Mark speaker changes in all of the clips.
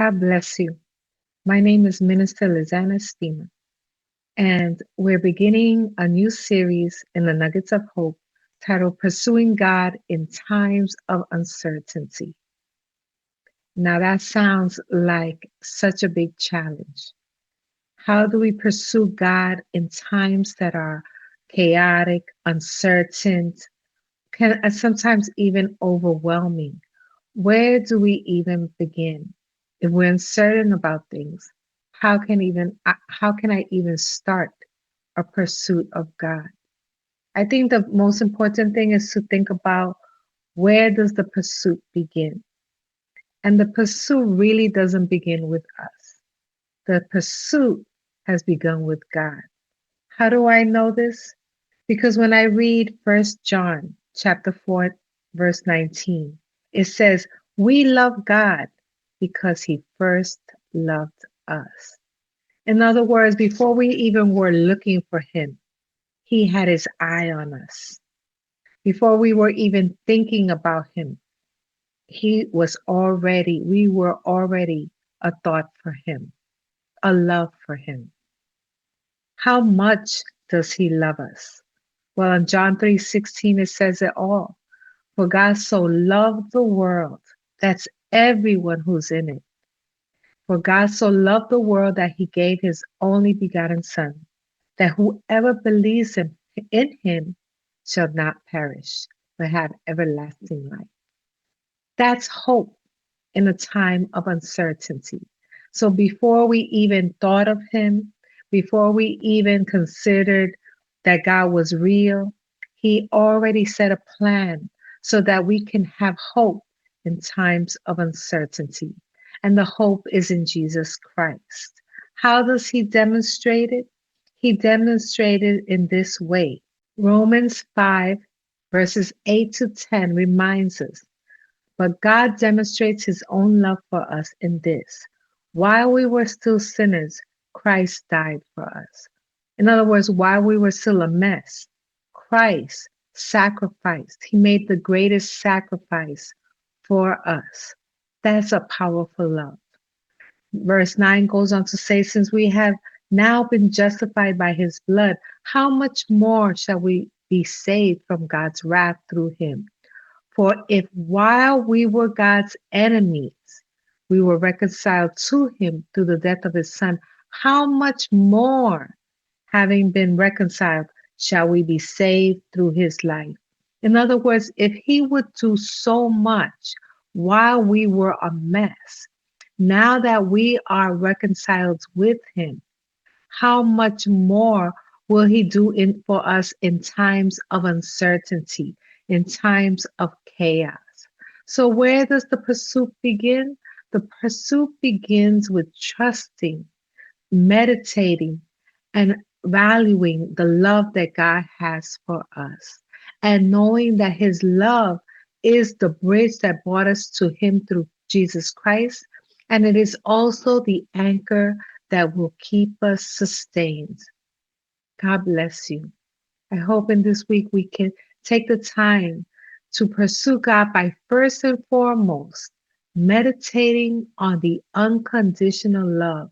Speaker 1: God bless you. My name is Minister Lizanne Espina, and we're beginning a new series in the Nuggets of Hope titled Pursuing God in Times of Uncertainty. Now, that sounds like such a big challenge. How do we pursue God in times that are chaotic, uncertain, can sometimes even overwhelming? Where do we even begin? If we're uncertain about things, how can I even start a pursuit of God? I think the most important thing is to think about, where does the pursuit begin? And the pursuit really doesn't begin with us. The pursuit has begun with God. How do I know this? Because when I read 1 John chapter 4, verse 19, it says, we love God because he first loved us. In other words, before we even were looking for him, he had his eye on us. Before we were even thinking about him, we were already a thought for him, a love for him. How much does he love us? Well, in John 3:16, it says it all. For God so loved the world, that's everyone who's in it. For God so loved the world that he gave his only begotten Son, that whoever believes in him shall not perish, but have everlasting life. That's hope in a time of uncertainty. So before we even thought of him, before we even considered that God was real, he already set a plan so that we can have hope in times of uncertainty. And the hope is in Jesus Christ. How does he demonstrate it? He demonstrated in this way. Romans 5, verses 8 to 10 reminds us, but God demonstrates his own love for us in this: while we were still sinners, Christ died for us. In other words, while we were still a mess, Christ sacrificed. He made the greatest sacrifice for us. That's a powerful love. Verse 9 goes on to say, since we have now been justified by his blood, how much more shall we be saved from God's wrath through him? For if while we were God's enemies, we were reconciled to him through the death of his Son, how much more, having been reconciled, shall we be saved through his life? In other words, if he would do so much while we were a mess, now that we are reconciled with him, how much more will he do for us in times of uncertainty, in times of chaos? So where does the pursuit begin? The pursuit begins with trusting, meditating, and valuing the love that God has for us, and knowing that his love is the bridge that brought us to him through Jesus Christ, and it is also the anchor that will keep us sustained. God bless you. I hope in this week we can take the time to pursue God by first and foremost meditating on the unconditional love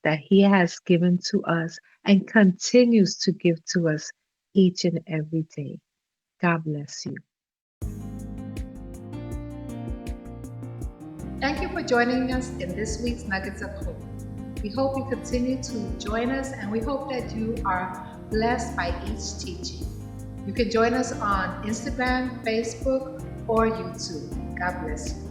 Speaker 1: that he has given to us and continues to give to us each and every day. God bless you.
Speaker 2: Thank you for joining us in this week's Nuggets of Hope. We hope you continue to join us, and we hope that you are blessed by each teaching. You can join us on Instagram, Facebook, or YouTube. God bless you.